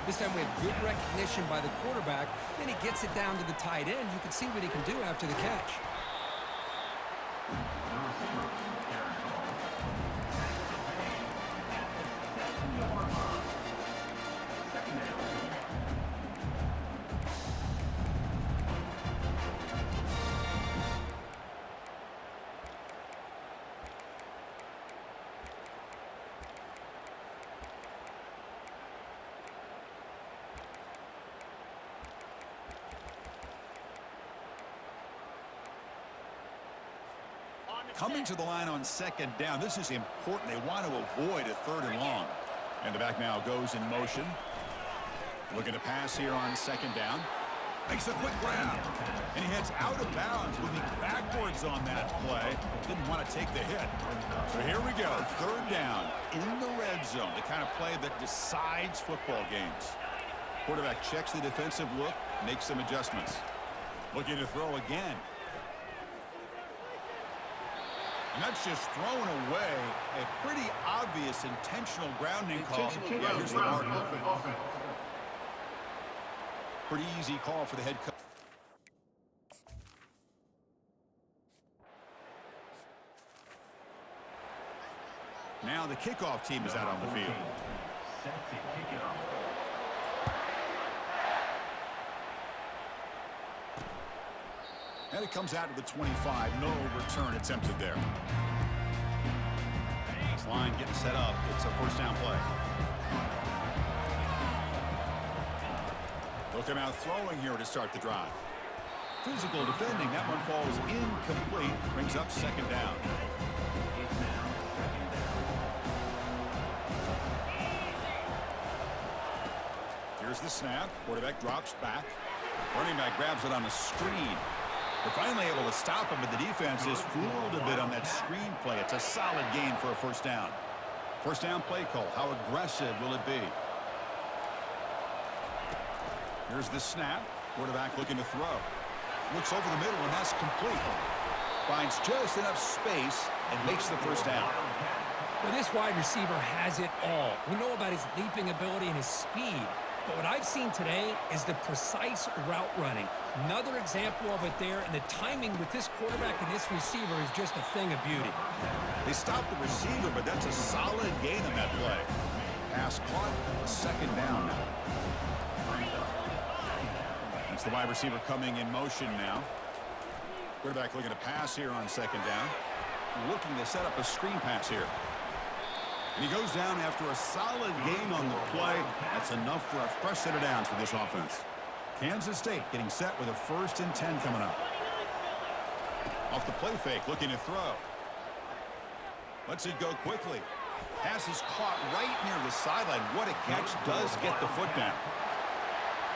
This time we have good recognition by the quarterback. Then he gets it down to the tight end. You can see what he can do after the catch. Coming to the line on second down. This is important. They want to avoid a 3rd and long. And the back now goes in motion. Looking to pass here on second down. Makes a quick grab. And he heads out of bounds, moving backwards on that play. Didn't want to take the hit. So here we go. 3rd down in the red zone. The kind of play that decides football games. Quarterback checks the defensive look, makes some adjustments. Looking to throw again. And that's just thrown away. A pretty obvious intentional grounding call. Yeah, here's the mark. Pretty easy call for the head coach. Now the kickoff team is out on the field. And it comes out to the 25. No return attempted there. This line getting set up. It's a 1st down play. Looking out throwing here to start the drive. Physical defending. That one falls incomplete. Brings up 2nd down. Here's the snap. Quarterback drops back. Running back grabs it on a screen. They're finally able to stop him, but the defense is fooled a bit on that screen play. It's a solid gain for a 1st down. 1st down play call. How aggressive will it be? Here's the snap. Quarterback looking to throw. Looks over the middle, and that's complete. Finds just enough space and makes the 1st down. Well, this wide receiver has it all. We know about his leaping ability and his speed. But what I've seen today is the precise route running. Another example of it there, and the timing with this quarterback and this receiver is just a thing of beauty. They stopped the receiver, but that's a solid gain on that play. Pass caught, 2nd down now. That's the wide receiver coming in motion now. Quarterback looking to pass here on 2nd down. Looking to set up a screen pass here. And he goes down after a solid gain on the play. That's enough for a fresh set of downs for this offense. Kansas State getting set with a 1st and 10 coming up. Off the play fake, looking to throw. Lets it go quickly. Pass is caught right near the sideline. What a catch. Does get the foot down.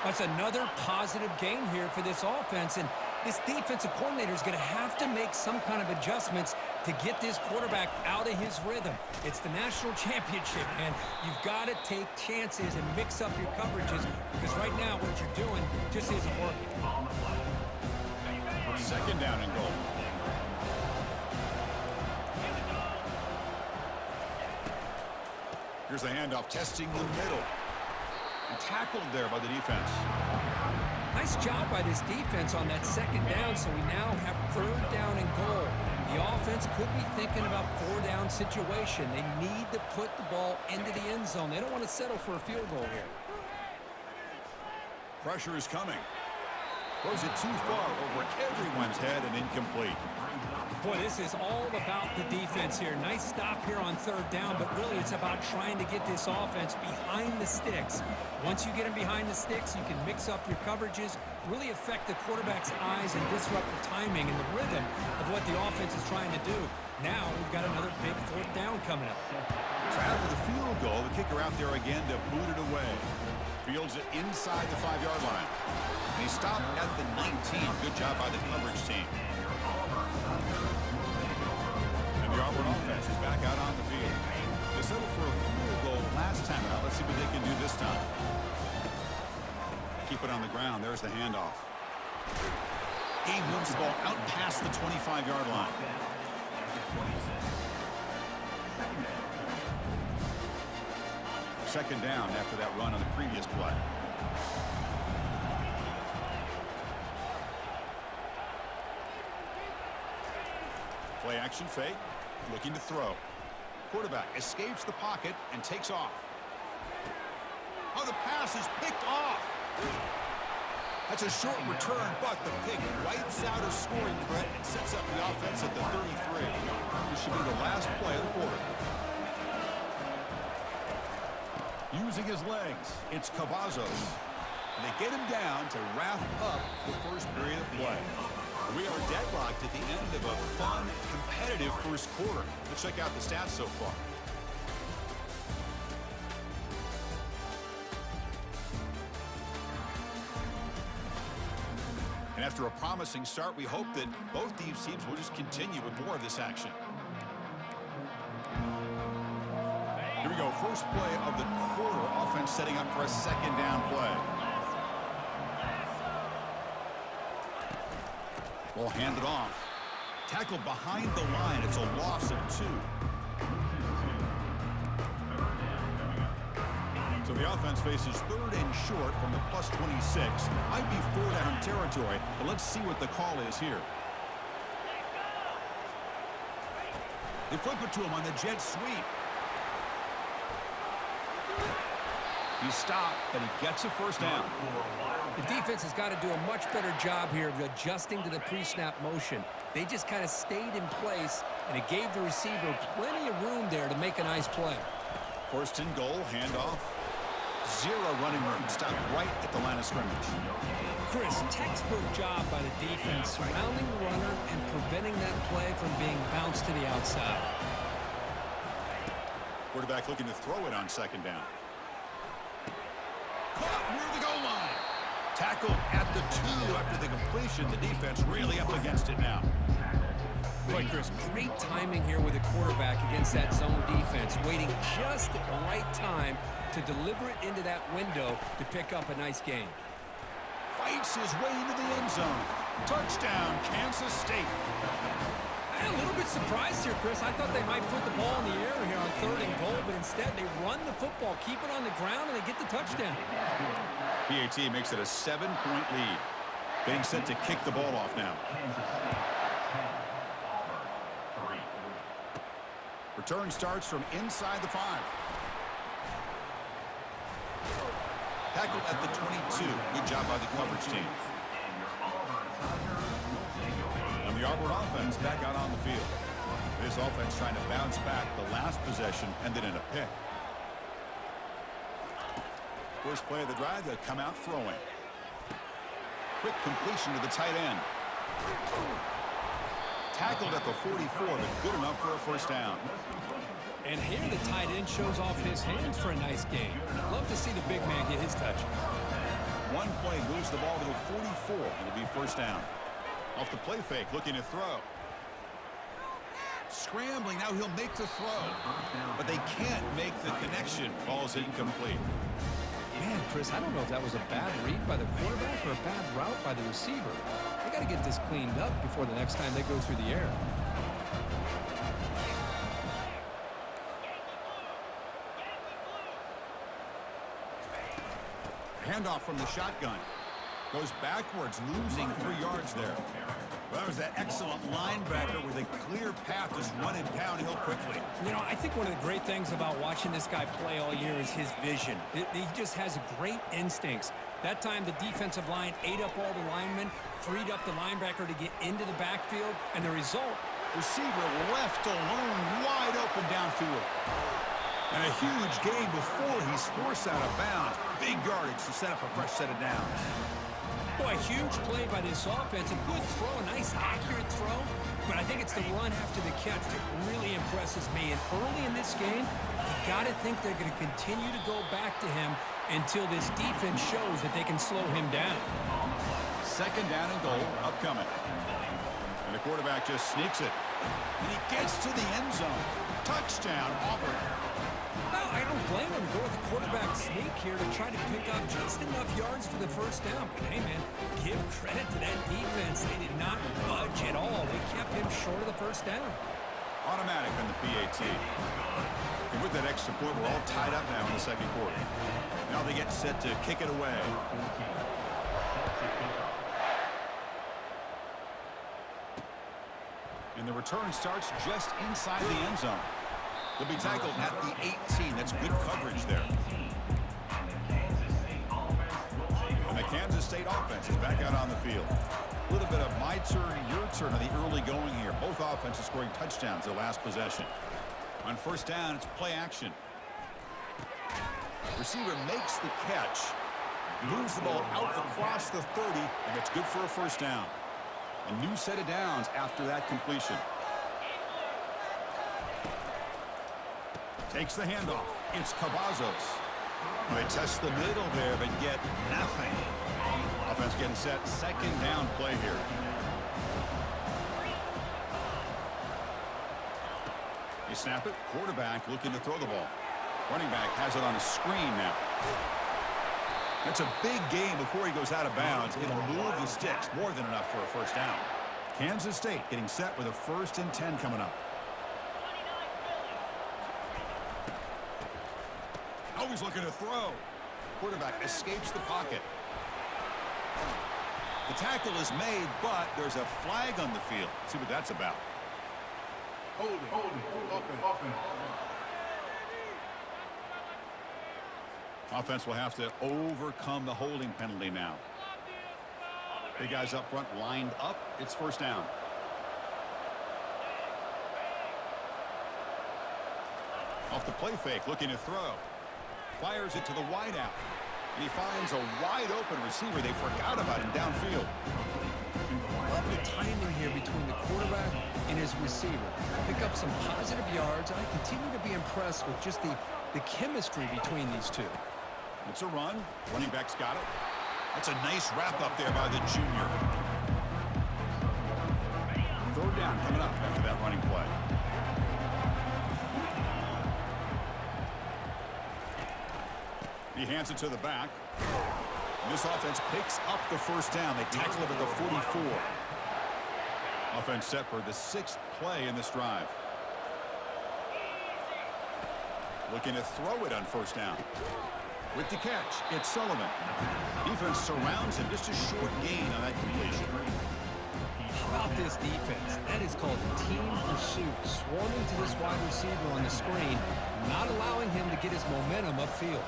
That's another positive gain here for this offense. And this defensive coordinator is going to have to make some kind of adjustments to get this quarterback out of his rhythm. It's the national championship, man. You've got to take chances and mix up your coverages because right now what you're doing just isn't working. 2nd down and goal. Here's the handoff, testing the middle. And tackled there by the defense. Nice job by this defense on that 2nd down, so we now have 3rd down and goal. The offense could be thinking about 4th-down situation. They need to put the ball into the end zone. They don't want to settle for a field goal here. Pressure is coming. Throws it too far over everyone's head and incomplete. Boy, this is all about the defense here. Nice stop here on 3rd down, but really it's about trying to get this offense behind the sticks. Once you get them behind the sticks, you can mix up your coverages, really affect the quarterback's eyes and disrupt the timing and the rhythm of what the offense is trying to do. Now we've got another big 4th down coming up. So after the field goal, the kicker out there again to boot it away. Fields it inside the 5-yard line. And he stopped at the 19. Good job by the coverage team. And the Auburn offense is back out on the field. They settled for a field goal last time out. Let's see what they can do this time. Keep it on the ground. There's the handoff. He moves the ball out past the 25-yard line. Second down after that run on the previous play. Play action fake, looking to throw. Quarterback escapes the pocket and takes off. Oh, the pass is picked off. That's a short return, but the pick wipes out a scoring threat and sets up the offense at the 33. This should be the last play of the quarter. Using his legs, it's Cavazos. They get him down to wrap up the first period of play. We are deadlocked at the end of a fun, competitive first quarter. Let's check out the stats so far. And after a promising start, we hope that both these teams will just continue with more of this action. Here we go, first play of the quarter. Offense setting up for a second down play. Ball handed off. Tackled behind the line. It's a loss of 2. So the offense faces third and short from the plus 26. Might be 4-down territory, but let's see what the call is here. They flip it to him on the jet sweep. He's stopped, but he gets a first down. The defense has got to do a much better job here of adjusting to the pre-snap motion. They just kind of stayed in place, and it gave the receiver plenty of room there to make a nice play. First and goal, handoff. 0 running room. Stopped right at the line of scrimmage. Chris, textbook job by the defense, surrounding the runner and preventing that play from being bounced to the outside. Quarterback looking to throw it on second down. Caught near the goal line. Tackled at the 2 after the completion. The defense really up against it now. Boy, Chris, great timing here with the quarterback against that zone defense, waiting just at the right time to deliver it into that window to pick up a nice gain. Fights his way into the end zone. Touchdown, Kansas State. I'm a little bit surprised here, Chris. I thought they might put the ball in the air here on 3rd and goal, but instead they run the football, keep it on the ground, and they get the touchdown. PAT makes it a 7-point lead. Getting set to kick the ball off now. Return starts from inside the 5. Tackled at the 22. Good job by the coverage team. And the Auburn offense back out on the field. This offense trying to bounce back. The last possession ended in a pick. First play of the drive, they'll come out throwing. Quick completion to the tight end. Tackled at the 44, but good enough for a first down. And here the tight end shows off his hands for a nice gain. Love to see the big man get his touch. One play moves the ball to the 44, and it'll be first down. Off the play fake, looking to throw. Scrambling, now he'll make the throw. But they can't make the connection. Ball's incomplete. Man, Chris, I don't know if that was a bad read by the quarterback or a bad route by the receiver. They got to get this cleaned up before the next time they go through the air. Handoff from the shotgun. Goes backwards, losing 3 yards there. Well, that was that excellent linebacker with a clear path, just running downhill quickly. You know, I think one of the great things about watching this guy play all year is his vision. He just has great instincts. That time, the defensive line ate up all the linemen, freed up the linebacker to get into the backfield, and the result? Receiver left alone, wide open downfield. And a huge gain before he's forced out of bounds. Big yardage to set up a fresh set of downs. Boy, a huge play by this offense. A good throw, a nice accurate throw. But I think it's the run after the catch that really impresses me. And early in this game, you got to think they're going to continue to go back to him until this defense shows that they can slow him down. Second down and goal, upcoming. And the quarterback just sneaks it. And he gets to the end zone. Touchdown, Auburn. No, I don't blame him. Go with the quarterback sneak here to try to pick up just enough yards for the first down. But hey, man, give credit to that defense. They did not budge at all. They kept him short of the first down. Automatic on the PAT. And with that extra point, we're all tied up now in the second quarter. Now they get set to kick it away. And And the return starts just inside the end zone. They'll be tackled at the 18. That's good coverage there. And the Kansas State offense is back out on the field. A little bit of my turn, your turn on the early going here. Both offenses scoring touchdowns their last possession. On first down, it's play action. Receiver makes the catch. Moves the ball out across the 30, and it's good for a first down. A new set of downs after that completion. Takes the handoff. It's Cavazos. They test the middle there, but get nothing. Offense getting set. Second down play here. You snap it. Quarterback looking to throw the ball. Running back has it on a screen now. That's a big gain before he goes out of bounds. It'll move the sticks more than enough for a first down. Kansas State getting set with a 1st and 10 coming up. Always looking to throw. Quarterback escapes the pocket. The tackle is made, but there's a flag on the field. Let's see what that's about. Holding. Offense will have to overcome the holding penalty now. Big guys up front lined up. It's first down. Off the play fake, looking to throw. Fires it to the wideout. And he finds a wide-open receiver they forgot about him downfield. Love the timing here between the quarterback and his receiver. Pick up some positive yards, and I continue to be impressed with just the chemistry between these two. It's a run. Running back's got it. That's a nice wrap up there by the junior. Third down coming up after that running play. He hands it to the back. And this offense picks up the first down. They tackle him at the 44. Offense set for the 6th play in this drive. Looking to throw it on first down. With the catch, it's Sullivan. Defense surrounds him. Just a short gain on that completion. How about this defense? That is called team pursuit. Swarming to this wide receiver on the screen, not allowing him to get his momentum upfield.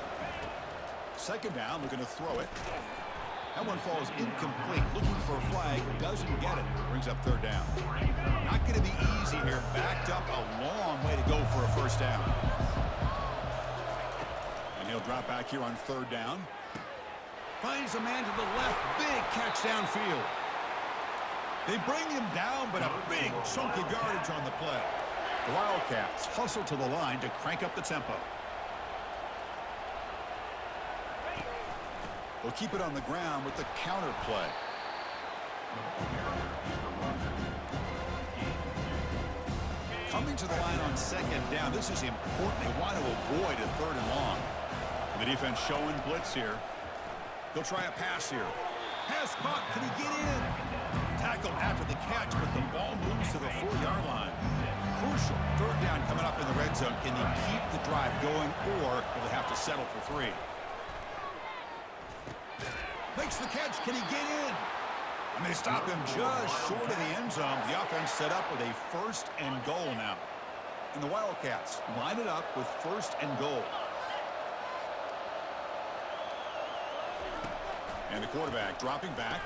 Second down, looking to throw it. That one falls incomplete. Looking for a flag, doesn't get it. Brings up third down. Not going to be easy here. Backed up a long way to go for a first down. And he'll drop back here on third down. Finds a man to the left. Big catch downfield. They bring him down, but a big chunk of yardage on the play. The Wildcats hustle to the line to crank up the tempo. They'll keep it on the ground with the counter play. Coming to the line on second down. This is important. They want to avoid a third and long. The defense showing blitz here. They'll try a pass here. Pass caught. Can he get in? Tackled after the catch, but the ball moves to the 4-yard line. Crucial. Third down coming up in the red zone. Can he keep the drive going, or will they have to settle for 3? Makes the catch. Can he get in? And they stop him just short of the end zone. The offense set up with a 1st and goal now. And the Wildcats line it up with 1st and goal. And the quarterback dropping back.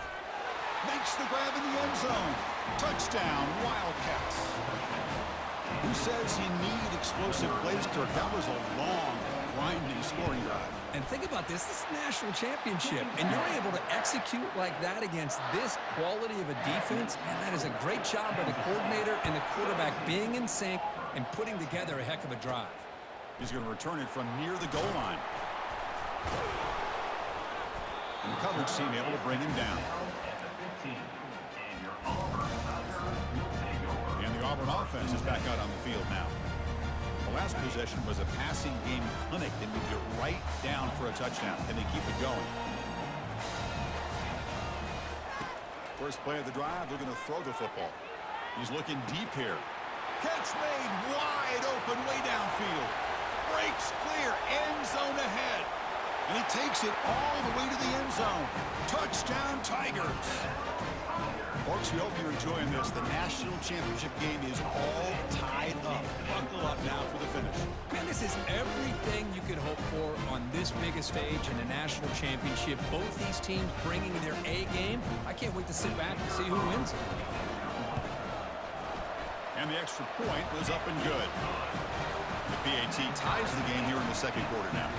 Makes the grab in the end zone. Touchdown, Wildcats. Who says you need explosive plays, Kirk? That was a long, grinding scoring drive. And think about this. This is a national championship, and you're able to execute like that against this quality of a defense. Man, that is a great job by the coordinator and the quarterback being in sync and putting together a heck of a drive. He's going to return it from near the goal line. And the coverage team able to bring him down. And the Auburn offense is back out on the field now. The last possession was a passing game clinic. They moved it right down for a touchdown. Can they keep it going? First play of the drive, they're going to throw the football. He's looking deep here. Catch made wide open way downfield. Breaks clear, end zone ahead. And he takes it all the way to the end zone. Touchdown, Tigers. Folks, we hope you're enjoying this. The national championship game is all tied up. Buckle up now for the finish. Man, this is everything you could hope for on this biggest stage in a national championship. Both these teams bringing their A game. I can't wait to sit back and see who wins it. And the extra point was up and good. The PAT ties the game here in the second quarter now.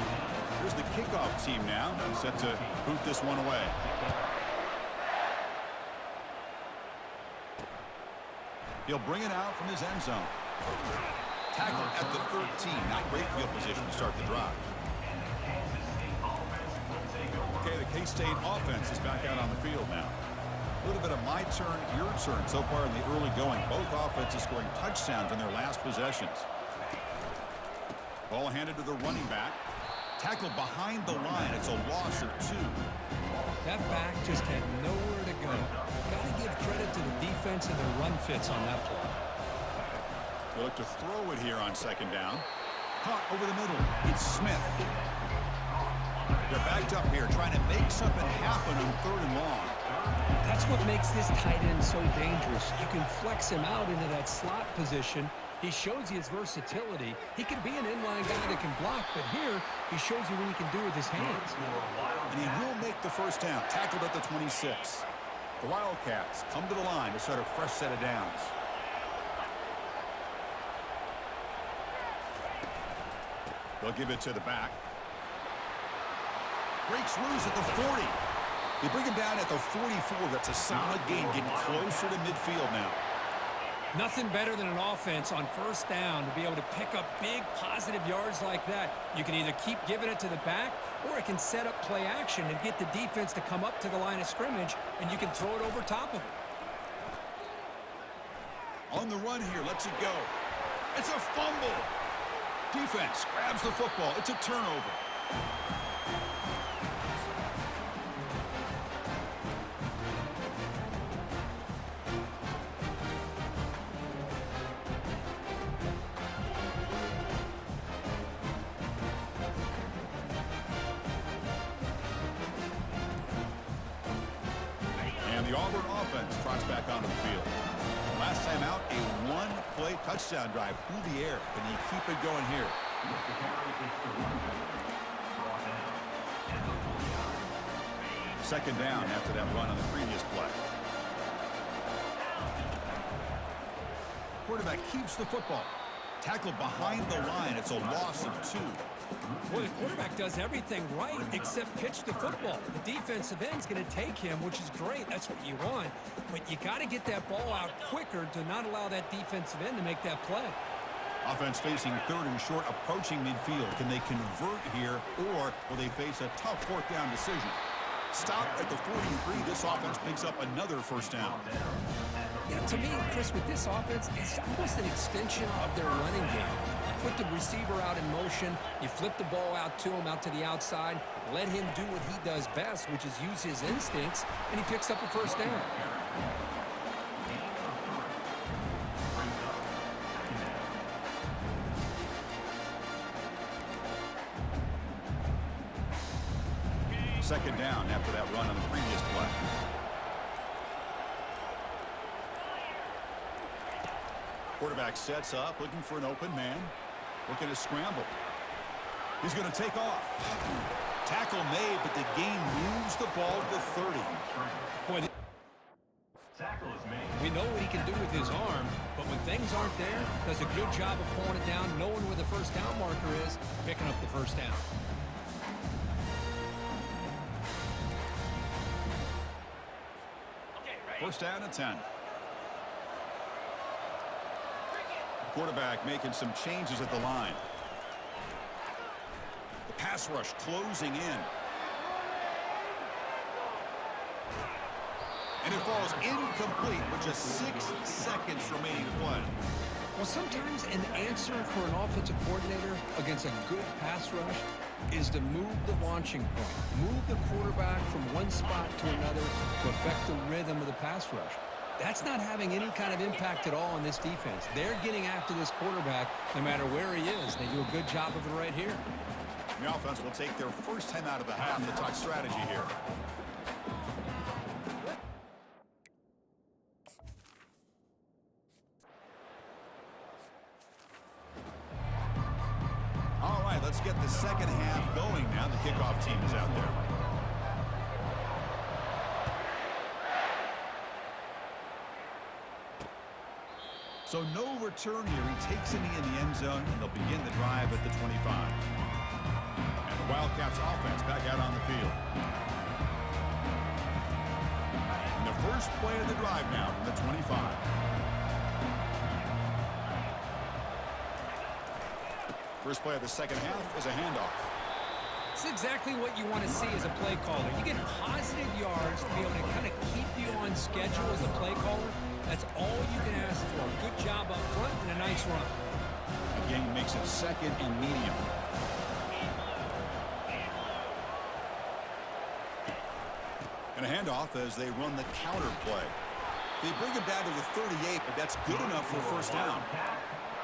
Here's the kickoff team now, set to boot this one away. He'll bring it out from his end zone. Tackle at the 13. Not great field position to start the drive. Okay, the K-State offense is back out on the field now. A little bit of my turn, your turn so far in the early going. Both offenses scoring touchdowns in their last possessions. Ball handed to the running back. Tackle behind the line. It's a loss of 2. That back just had nowhere to go. Got to give credit to the defense and the run fits on that play. They look to throw it here on second down. Caught over the middle. It's Smith. They're backed up here trying to make something happen on 3rd and long. That's what makes this tight end so dangerous. You can flex him out into that slot position. He shows you his versatility. He can be an inline guy that can block, but here he shows you what he can do with his hands. And he will make the first down. Tackled at the 26. The Wildcats come to the line to start a fresh set of downs. They'll give it to the back. Breaks loose at the 40. They bring him down at the 44. That's a solid gain, getting closer to midfield now. Nothing better than an offense on first down to be able to pick up big positive yards like that. You can either keep giving it to the back, or it can set up play action and get the defense to come up to the line of scrimmage, and you can throw it over top of it. On the run here, lets it go. It's a fumble. Defense grabs the football. It's a turnover. The Auburn offense trots back onto the field. Last time out, a one-play touchdown drive through the air. Can he keep it going here? Second down after that run on the previous play. Quarterback keeps the football. Tackled behind the line. It's a loss of 2. Well, the quarterback does everything right except pitch the football. The defensive end's going to take him, which is great. That's what you want. But you got to get that ball out quicker to not allow that defensive end to make that play. Offense facing 3rd and short, approaching midfield. Can they convert here, or will they face a tough 4th down decision? Stop at the 43. This offense picks up another first down. Yeah, to me, Chris, with this offense, it's almost an extension of their running game. You put the receiver out in motion, you flip the ball out to him, out to the outside, let him do what he does best, which is use his instincts, and he picks up a first down. Second down after that run on the previous play. Quarterback sets up, looking for an open man. Looking to scramble. He's going to take off. Tackle made, but the gain moves the ball to the 30. Boy, we know what he can do with his arm, but when things aren't there, does a good job of pulling it down, knowing where the first down marker is, picking up the first down. First down at 10. Quarterback making some changes at the line. The pass rush closing in. And it falls incomplete with just 6 seconds remaining to play. Well, sometimes an answer for an offensive coordinator against a good pass rush is to move the launching point, move the quarterback from one spot to another to affect the rhythm of the pass rush. That's not having any kind of impact at all on this defense. They're getting after this quarterback no matter where he is. They do a good job of it right here. The offense will take their first time out of the half to talk strategy here. All right, let's get the second half going now. The kickoff team is out there. So no return here. He takes a knee in the end zone, and they'll begin the drive at the 25. And the Wildcats offense back out on the field. And the first play of the drive now from the 25. First play of the second half is a handoff. It's exactly what you want to see as a play caller. You get positive yards to be able to kind of keep you on schedule as a play caller. That's all you can ask for. Good job up front and a nice run. The game makes it second and medium. And a handoff as they run the counter play. They bring it down to the 38, but that's good enough for a first down.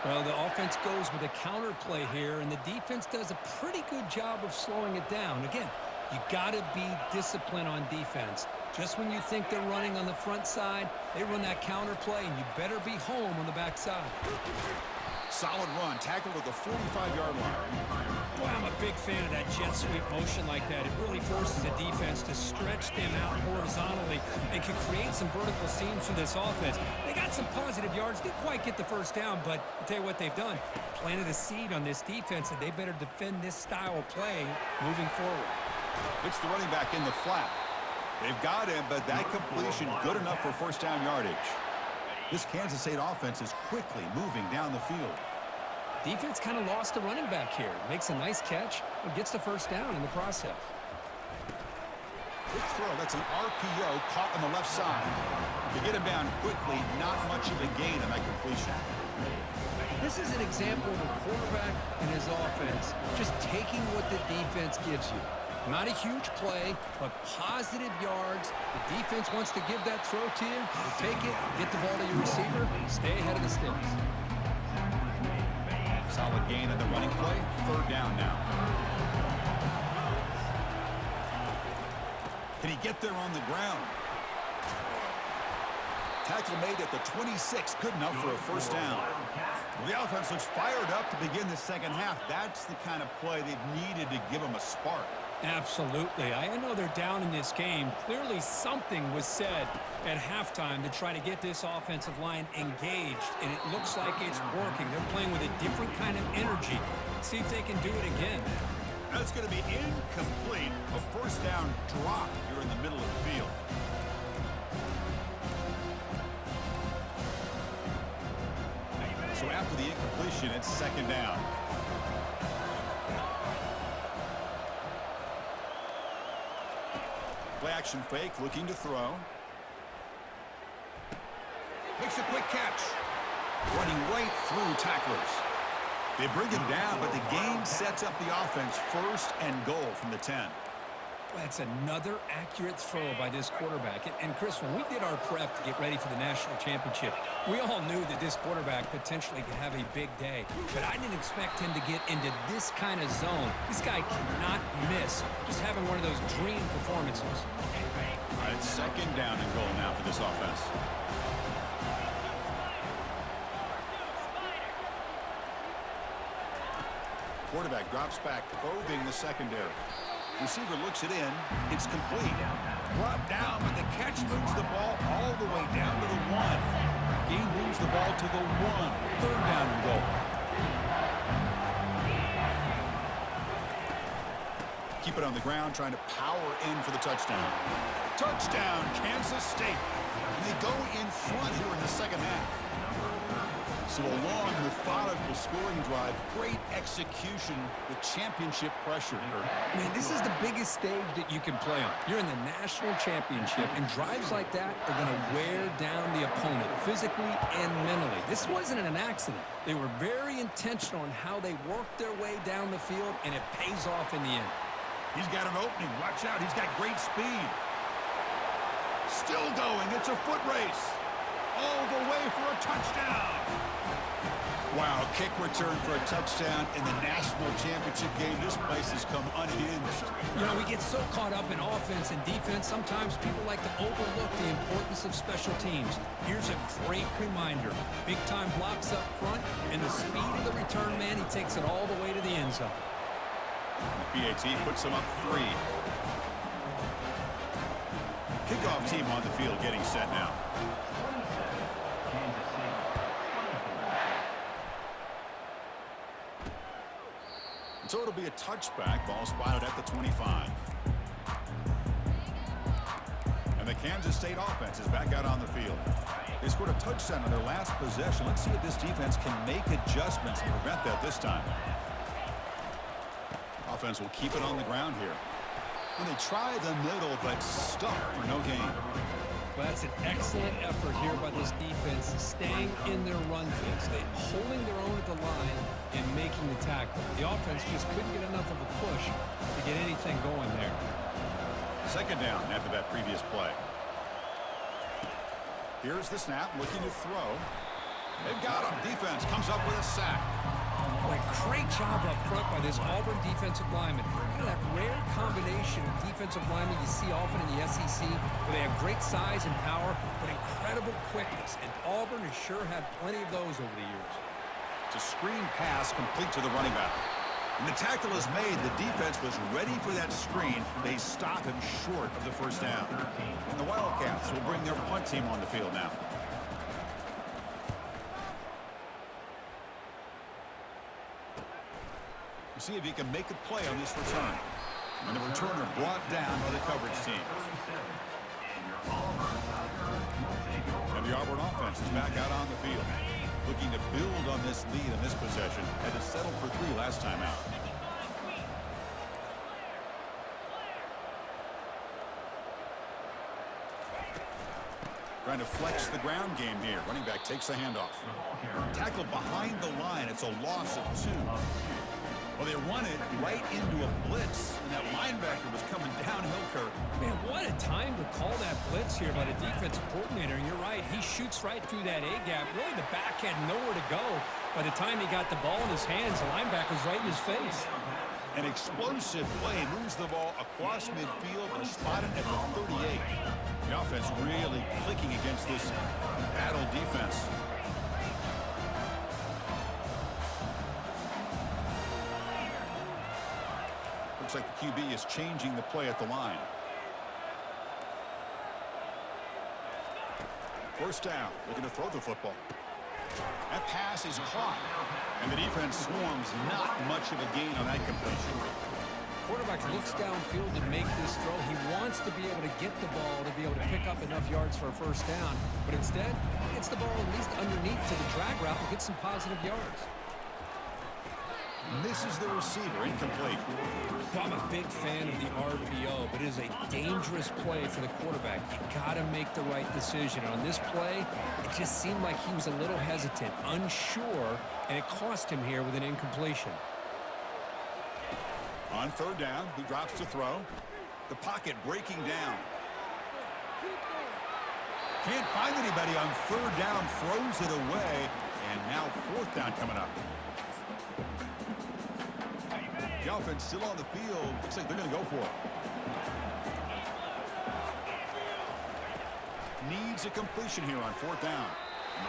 Well, the offense goes with a counter play here, and the defense does a pretty good job of slowing it down. Again, you got to be disciplined on defense. Just when you think they're running on the front side, they run that counter play, and you better be home on the back side. Solid run, tackled at the 45-yard line. Boy, I'm a big fan of that jet sweep motion like that. It really forces the defense to stretch them out horizontally and can create some vertical seams for this offense. They got some positive yards. Didn't quite get the first down, but I'll tell you what they've done. Planted a seed on this defense, and they better defend this style of play moving forward. It's the running back in the flat. They've got him, but that completion good enough for first down yardage. This Kansas State offense is quickly moving down the field. Defense kind of lost the running back here. Makes a nice catch and gets the first down in the process. Quick throw. That's an RPO caught on the left side. To get him down quickly, not much of a gain on that completion. This is an example of a quarterback and his offense just taking what the defense gives you. Not a huge play, but positive yards. The defense wants to give that throw to you. You take it, get the ball to your receiver, stay ahead of the sticks. Solid gain on the running play. Third down now. Can he get there on the ground? Tackle made at the 26. Good enough for a first down. The offense looks fired up to begin the second half. That's the kind of play they've needed to give them a spark. Absolutely. I know they're down in this game. Clearly something was said at halftime to try to get this offensive line engaged, and it looks like it's working. They're playing with a different kind of energy. See if they can do it again. That's going to be incomplete. A first down drop here in the middle of the field. So after the incompletion, it's second down. Play action fake, looking to throw. Makes a quick catch. Running right through tacklers. They bring him down, but the game sets up the offense first and goal from the 10. That's another accurate throw by this quarterback. And Chris, when we did our prep to get ready for the national championship, we all knew that this quarterback potentially could have a big day. But I didn't expect him to get into this kind of zone. This guy cannot miss. Just having one of those dream performances. All right, second down and goal now for this offense. Quarterback drops back, probing the secondary. Receiver looks it in. It's complete. Brought down, but the catch moves the ball all the way down to the 1. Gain moves the ball to the 1. Third down and goal. Keep it on the ground, trying to power in for the touchdown. Touchdown, Kansas State. And they go in front here in the second half. So a long, methodical scoring drive, great execution with championship pressure here. Man, this is the biggest stage that you can play on. You're in the national championship, and drives like that are going to wear down the opponent physically and mentally. This wasn't an accident. They were very intentional in how they worked their way down the field, and it pays off in the end. He's got an opening. Watch out. He's got great speed. Still going. It's a foot race. all the way for a touchdown. Wow, kick return for a touchdown in the national championship game. This place has come unhinged. You know, we get so caught up in offense and defense, sometimes people like to overlook the importance of special teams. Here's a great reminder. Big-time blocks up front, and the speed of the return man, he takes it all the way to the end zone. The PAT puts them up 3. Kickoff team on the field getting set now. So it'll be a touchback. Ball spotted at the 25. And the Kansas State offense is back out on the field. They scored a touchdown on their last possession. Let's see if this defense can make adjustments and prevent that this time. Offense will keep it on the ground here. And they try the middle, but stuck for no gain. Well, that's an excellent effort here by this defense, staying in their run fix. They holding their own at the line and making the tackle. The offense just couldn't get enough of a push to get anything going there. Second down after that previous play. Here's the snap, looking to throw. They've got him. Defense comes up with a sack. Boy, great job up front by this Auburn defensive lineman. Kind of that rare combination of defensive linemen you see often in the SEC, where they have great size and power, but incredible quickness. And Auburn has sure had plenty of those over the years. It's a screen pass complete to the running back. When the tackle is made, the defense was ready for that screen. They stop him short of the first down. And the Wildcats will bring their punt team on the field now. See if he can make a play on this return. And the returner brought down by the coverage team. And the Auburn offense is back out on the field, looking to build on this lead in this possession. Had to settle for 3 last time out. Trying to flex the ground game here. Running back takes the handoff. Tackled behind the line. It's a loss of 2. Well, they run it right into a blitz, and that linebacker was coming downhill, Kirk. Man, what a time to call that blitz here by the defensive coordinator. And you're right, he shoots right through that A-gap. Really, the back had nowhere to go. By the time he got the ball in his hands, the linebacker's right in his face. An explosive play moves the ball across midfield and spotted at the 38. The offense really clicking against this battle defense. Looks like the QB is changing the play at the line. First down, looking to throw the football. That pass is caught, and the defense swarms. Not much of a gain on that completion. Quarterback looks downfield to make this throw. He wants to be able to get the ball to be able to pick up enough yards for a first down, but instead, he gets the ball at least underneath to the drag route and gets some positive yards. Misses the receiver, incomplete. I'm a big fan of the RPO, but it is a dangerous play for the quarterback. You got to make the right decision. On this play, it just seemed like he was a little hesitant, unsure, and it cost him here with an incompletion. On third down, he drops to throw. The pocket breaking down. Can't find anybody on third down, throws it away, and now fourth down coming up. The offense still on the field. Looks like they're going to go for it. Needs a completion here on fourth down.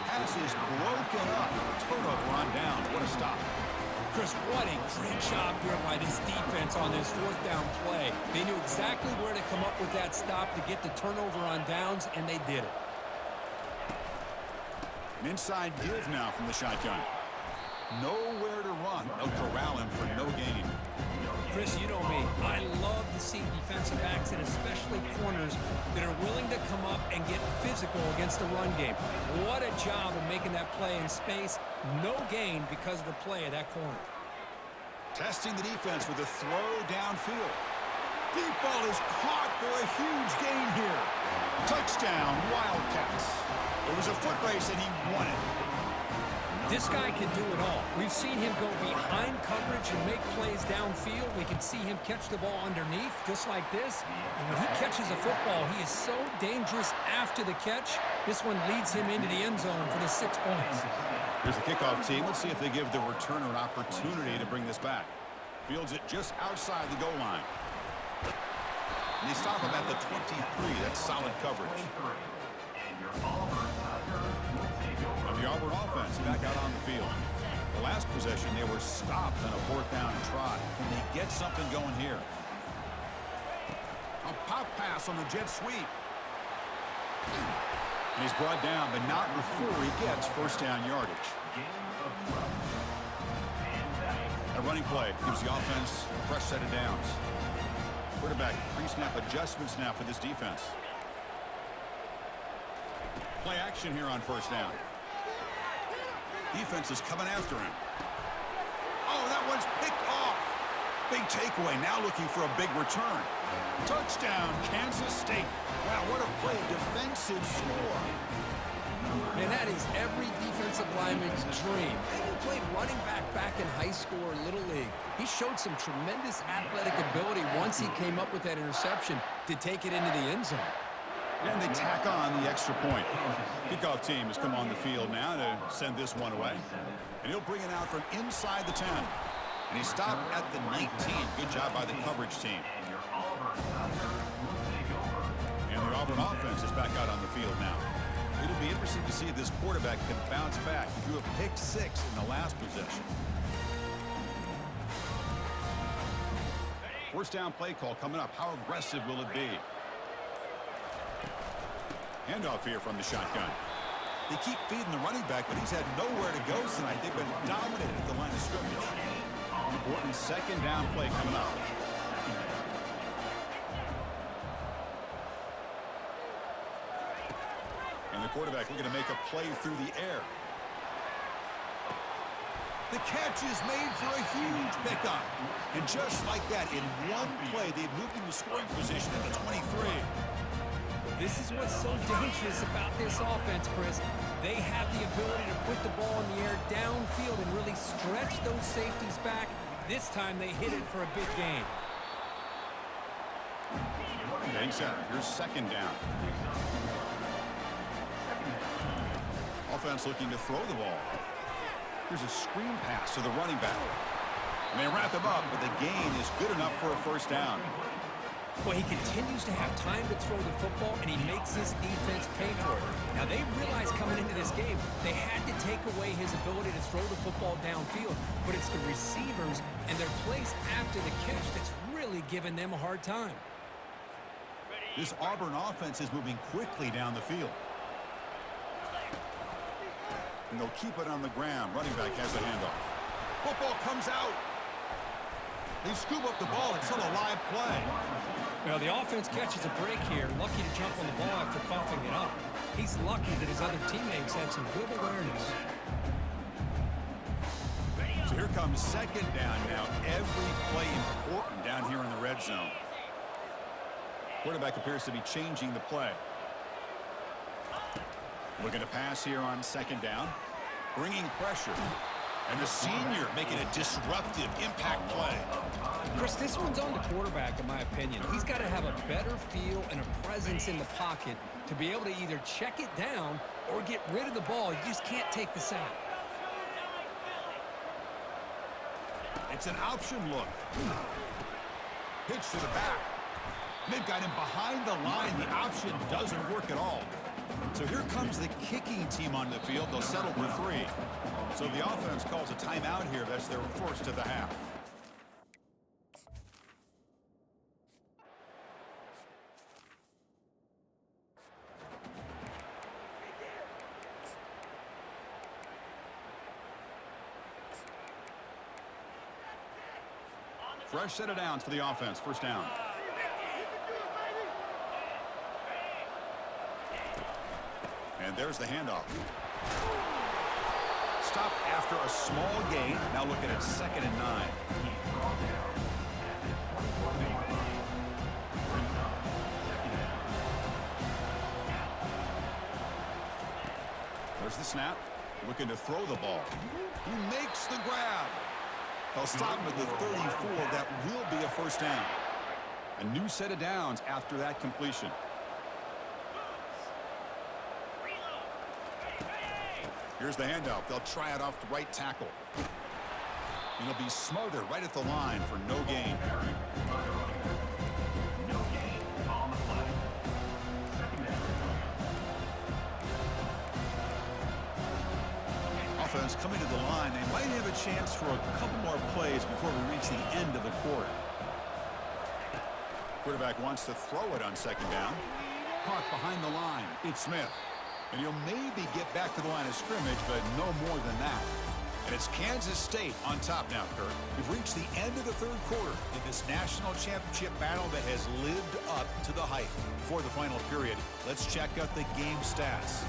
Pass is broken up. Turnover on down. What a stop. Chris, what a great job here by this defense on this fourth down play. They knew exactly where to come up with that stop to get the turnover on downs, and they did it. An inside give now from the shotgun. Nowhere to run. They'll corral him for no gain. Chris, you know me. I love to see defensive backs and especially corners that are willing to come up and get physical against the run game. What a job of making that play in space. No gain because of the play of that corner. Testing the defense with a throw downfield. Deep ball is caught for a huge gain here. Touchdown, Wildcats. It was a foot race and he won it. This guy can do it all. We've seen him go behind coverage and make plays downfield. We can see him catch the ball underneath, just like this. And when he catches a football, he is so dangerous after the catch. This one leads him into the end zone for the 6 points. Here's the kickoff team. Let's see if they give the returner an opportunity to bring this back. Fields it just outside the goal line. And they stop him at the 23. That's solid coverage. And the Auburn offense back out on the field. The last possession, they were stopped on a 4th down try. Can they get something going here? A pop pass on the jet sweep. And he's brought down, but not before he gets 1st down yardage. A running play gives the offense a fresh set of downs. Quarterback pre-snap adjustments now for this defense. Play action here on 1st down. Defense is coming after him. Oh, that one's picked off. Big takeaway, now looking for a big return. Touchdown, Kansas State. Wow, what a play, defensive score. Man, that is every defensive lineman's dream. He played running back in high school or Little League. He showed some tremendous athletic ability once he came up with that interception to take it into the end zone. And they tack on the extra point. Kickoff team has come on the field now to send this one away. And he'll bring it out from inside the 10. And he stopped at the 19. Good job by the coverage team. And the Auburn offense is back out on the field now. It'll be interesting to see if this quarterback can bounce back. He threw a pick 6 in the last possession. 1st down play call coming up. How aggressive will it be? Handoff here from the shotgun. They keep feeding the running back, but he's had nowhere to go tonight. They've been dominated at the line of scrimmage. Important 2nd down play coming up. And the quarterback looking to make a play through the air. The catch is made for a huge pickup. And just like that, in one play, they've moved into scoring position at the 23. This is what's so dangerous about this offense, Chris. They have the ability to put the ball in the air downfield and really stretch those safeties back. This time they hit it for a big gain. Thanks, here's 2nd down. Offense looking to throw the ball. Here's a screen pass to the running back. And they wrap him up, but the gain is good enough for a 1st down. Well, he continues to have time to throw the football, and he makes his defense pay for it. Now, they realized coming into this game, they had to take away his ability to throw the football downfield, but it's the receivers and their plays after the catch that's really giving them a hard time. This Auburn offense is moving quickly down the field. And they'll keep it on the ground. Running back has the handoff. Football comes out. They scoop up the ball. It's still a live play. Well, the offense catches a break here. Lucky to jump on the ball after coughing it up. He's lucky that his other teammates had some good awareness. So here comes 2nd down now. Every play important down here in the red zone. Quarterback appears to be changing the play. Looking to pass here on 2nd down. Bringing pressure. And the senior making a disruptive impact play. Chris, this one's on the quarterback, in my opinion. He's got to have a better feel and a presence in the pocket to be able to either check it down or get rid of the ball. You just can't take the sack. It's an option look. Pitch to the back. They've got him behind the line. The option doesn't work at all. So here comes the kicking team on the field. They'll settle for 3. So the offense calls a timeout here. That's their 1st of the half. Fresh set of downs for the offense. 1st down. And there's the handoff. Stop after a small gain. Now looking at 2nd and 9. There's the snap. Looking to throw the ball. He makes the grab. They'll stop him at the 34. That will be a first down. A new set of downs after that completion. Here's the handoff. They'll try it off the right tackle. And he'll be smothered right at the line for no gain. No gain on the play. Second down. Offense coming to the line. They might have a chance for a couple more plays before we reach the end of the quarter. Quarterback wants to throw it on second down. Caught behind the line. It's Smith. And he'll maybe get back to the line of scrimmage, but no more than that. And it's Kansas State on top now, Kurt. We've reached the end of the third quarter in this national championship battle that has lived up to the hype. Before the final period, let's check out the game stats.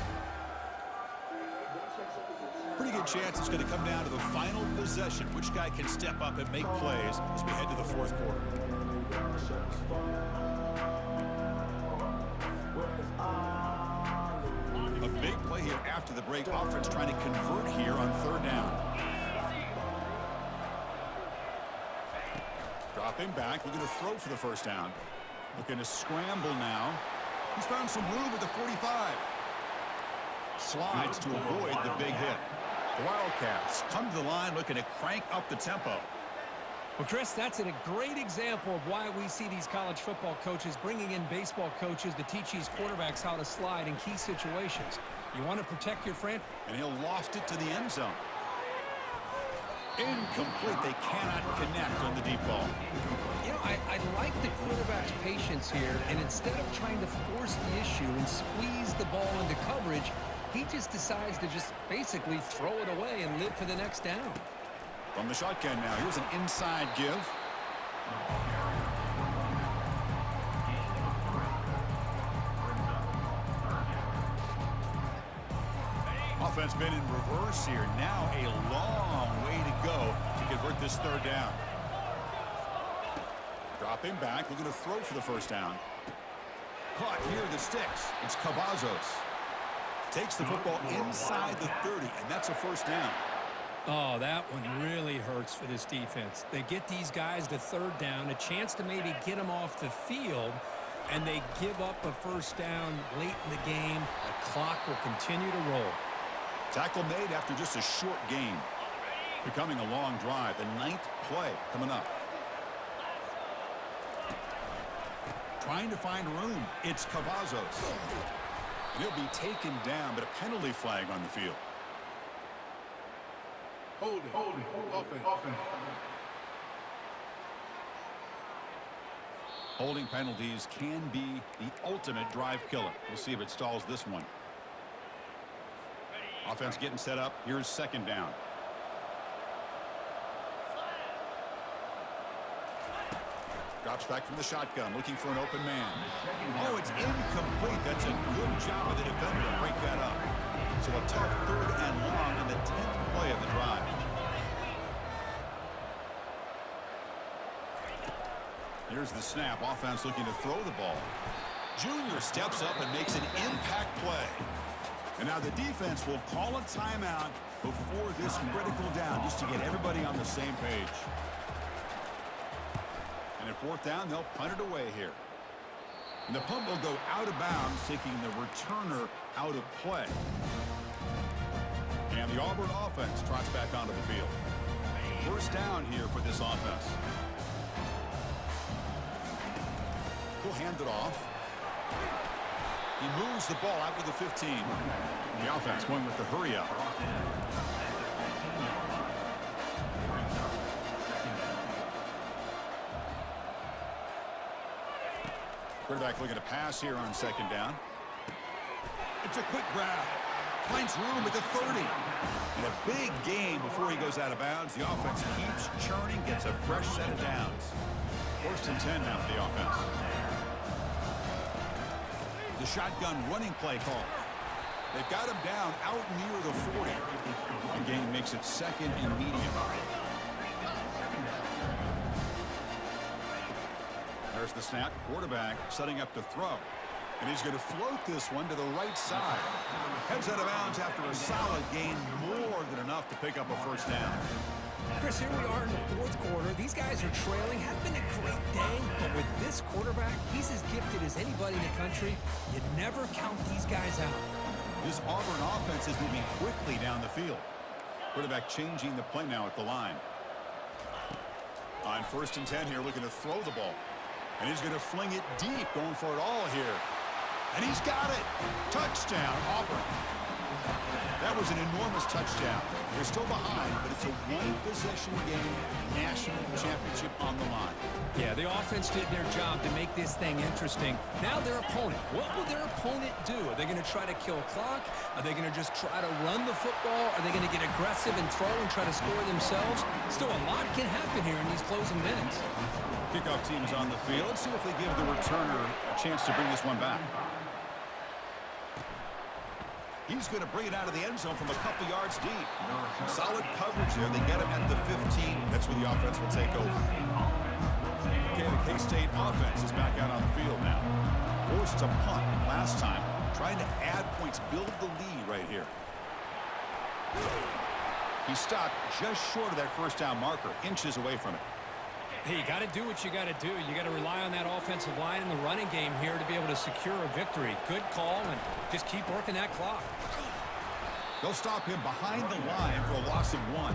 Pretty good chance it's going to come down to the final possession. Which guy can step up and make plays as we head to the fourth quarter. A big play here after the break. Offense trying to convert here on third down. Dropping back, looking to throw for the first down. Looking to scramble now. He's found some room at the 45. Slides to avoid the big hit. The Wildcats come to the line looking to crank up the tempo. Well, Chris, that's a great example of why we see these college football coaches bringing in baseball coaches to teach these quarterbacks how to slide in key situations. You want to protect your friend? And he'll loft it to the end zone. Incomplete. They cannot connect on the deep ball. You know, I like the quarterback's patience here, and instead of trying to force the issue and squeeze the ball into coverage, he just decides to just basically throw it away and live for the next down. From the shotgun now, here's an inside give. Offense been in reverse here. Now a long way to go to convert this third down. Dropping back, looking to throw for the first down. Caught near the sticks. It's Cavazos. Takes the football inside the 30, and that's a first down. Oh, that one really hurts for this defense. They get these guys to third down, a chance to maybe get them off the field, and they give up a first down late in the game. The clock will continue to roll. Tackle made after just a short gain. Becoming a long drive. The 9th play coming up. Trying to find room. It's Cavazos. And he'll be taken down, but a penalty flag on the field. Holding, offense. Holding penalties can be the ultimate drive killer. We'll see if it stalls this one. Offense getting set up. Here's second down. Drops back from the shotgun, looking for an open man. Oh, it's incomplete. That's a good job of the defender to break that up. So a tough third and long in the 10th play of the drive. Here's the snap. Offense looking to throw the ball. Junior steps up and makes an impact play. And now the defense will call a timeout before this critical down just to get everybody on the same page. And at fourth down, they'll punt it away here. And the punt will go out of bounds, taking the returner out of play. And the Auburn offense trots back onto the field. First down here for this offense. He'll hand it off. He moves the ball out to the 15. The offense going with the hurry up. Quarterback looking to pass here on second down. It's a quick grab. Finds room at the 30. And a big gain before he goes out of bounds. The offense keeps churning, gets a fresh set of downs. First and 10 now for the offense. The shotgun running play call. They've got him down out near the 40. The game makes it second and medium. There's the snap. Quarterback setting up to throw. And he's going to float this one to the right side. Heads out of bounds after a solid gain, more than enough to pick up a first down. Chris, here we are in the fourth quarter. These guys are trailing. Had been a great day, but with this quarterback, he's as gifted as anybody in the country. You never count these guys out. This Auburn offense is moving quickly down the field. Quarterback changing the play now at the line. On 1st and 10 here, looking to throw the ball. And he's going to fling it deep, going for it all here. And he's got it. Touchdown, Auburn. That was an enormous touchdown. They're still behind, but it's a one-possession game, national championship on the line. Yeah, the offense did their job to make this thing interesting. Now their opponent. What will their opponent do? Are they going to try to kill clock? Are they going to just try to run the football? Are they going to get aggressive and throw and try to score themselves? Still, a lot can happen here in these closing minutes. Kickoff team is on the field. Let's see if they give the returner a chance to bring this one back. He's going to bring it out of the end zone from a couple yards deep. Solid coverage there. They get him at the 15. That's where the offense will take over. Okay, the K-State offense is back out on the field now. Forced to punt last time. Trying to add points, build the lead right here. He stopped just short of that first down marker, inches away from it. Hey, you got to do what you got to do. You got to rely on that offensive line in the running game here to be able to secure a victory. Good call, and just keep working that clock. They'll stop him behind the line for a loss of 1.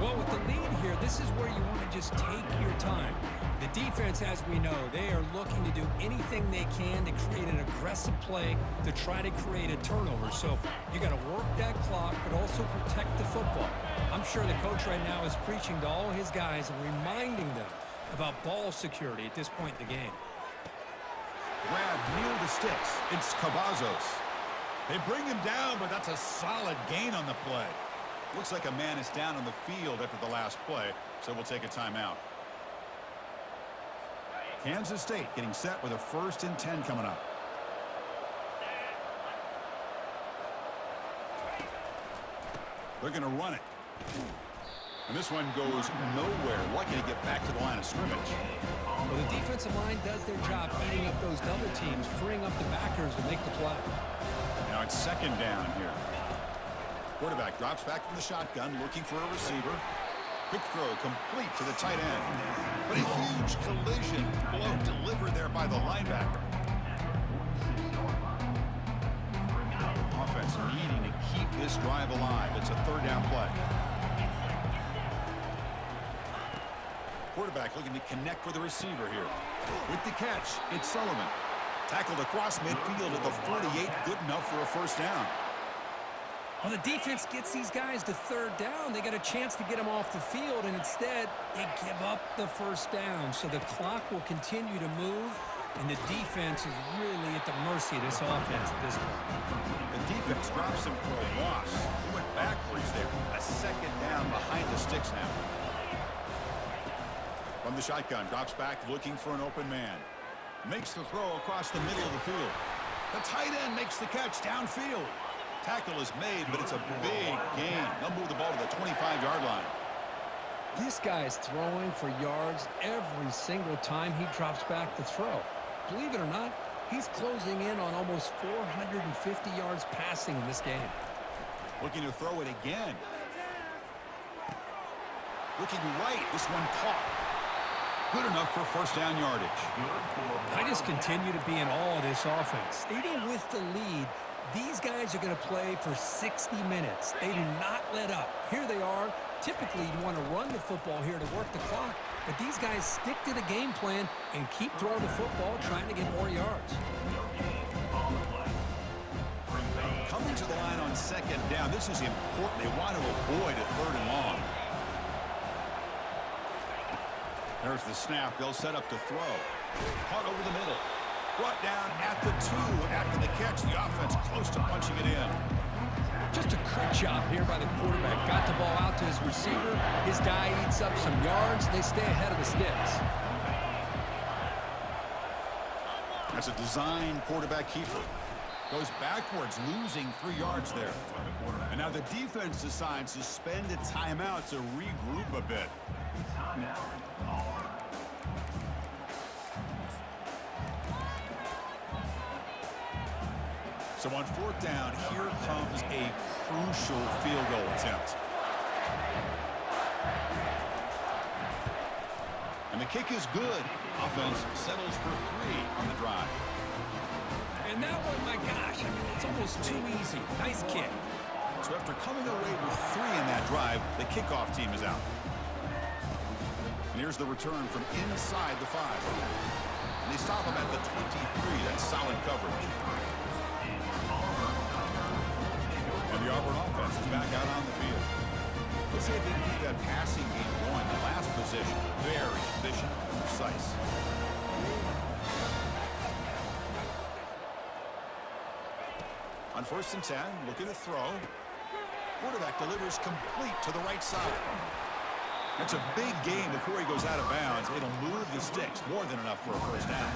Well, with the lead here, this is where you want to just take your time. The defense, as we know, they are looking to do anything they can to create an aggressive play to try to create a turnover. So you got to work that clock, but also protect the football. I'm sure the coach right now is preaching to all his guys and reminding them about ball security at this point in the game. Grab near the sticks. It's Cavazos. They bring him down, but that's a solid gain on the play. Looks like a man is down on the field after the last play, so we'll take a timeout. Kansas State getting set with a 1st and 10 coming up. They're going to run it. And this one goes nowhere. Lucky to get back to the line of scrimmage. Well, the defensive line does their job eating up those double teams, freeing up the backers to make the play. Now it's 2nd down here. Quarterback drops back from the shotgun, looking for a receiver. Quick throw complete to the tight end. But a huge collision blow delivered there by the linebacker. Offense needing to keep this drive alive. It's a 3rd down play. Quarterback looking to connect with the receiver here. With the catch, it's Sullivan. Tackled across midfield at the 48. Good enough for a 1st down. Well, the defense gets these guys to 3rd down. They got a chance to get them off the field, and instead, they give up the 1st down. So the clock will continue to move, and the defense is really at the mercy of this offense at this point. The defense drops him for a loss. He went backwards there. A 2nd down behind the sticks now. From the shotgun, drops back looking for an open man. Makes the throw across the middle of the field. The tight end makes the catch downfield. Tackle is made, but it's a big gain. They'll move the ball to the 25-yard line. This guy's throwing for yards every single time he drops back to throw. Believe it or not, he's closing in on almost 450 yards passing in this game. Looking to throw it again. Looking right. This one caught. Good enough for 1st down yardage. I just continue to be in awe of this offense. Even with the lead, these guys are going to play for 60 minutes. They do not let up. Here they are. Typically, you want to run the football here to work the clock, but these guys stick to the game plan and keep throwing the football, trying to get more yards. Coming to the line on 2nd down. This is important. They want to avoid a 3rd and long. There's the snap. They'll set up to throw. Caught over the middle. Brought down at the 2 after the catch. The offense close to punching it in. Just a quick job here by the quarterback. Got the ball out to his receiver. His guy eats up some yards. They stay ahead of the sticks. That's a design quarterback keeper. Goes backwards, losing 3 yards there. And now the defense decides to spend a timeout to regroup a bit. So on fourth down, here comes a crucial field goal attempt. And the kick is good. Offense settles for 3 on the drive. And that one, my gosh, I mean, it's almost too easy. Nice kick. So after coming away with 3 in that drive, the kickoff team is out. And here's the return from inside the 5. And they stop him at the 23. That's solid coverage. And the Auburn offense is back out on the field. Let's see if they can keep that passing game going. The last possession, very efficient and precise. On 1st and 10, looking to throw. Quarterback delivers complete to the right side. That's a big gain before he goes out of bounds. It'll move the sticks more than enough for a first down.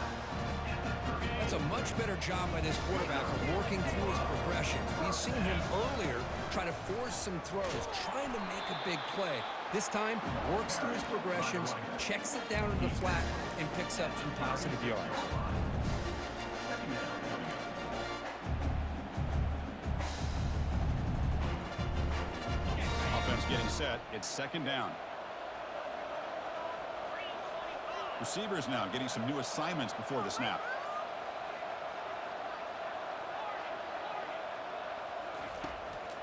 That's a much better job by this quarterback of working through his progressions. We've seen him earlier try to force some throws, trying to make a big play. This time, works through his progressions, checks it down in the flat, and picks up some positive yards. Offense getting set. It's 2nd down. Receivers now getting some new assignments before the snap.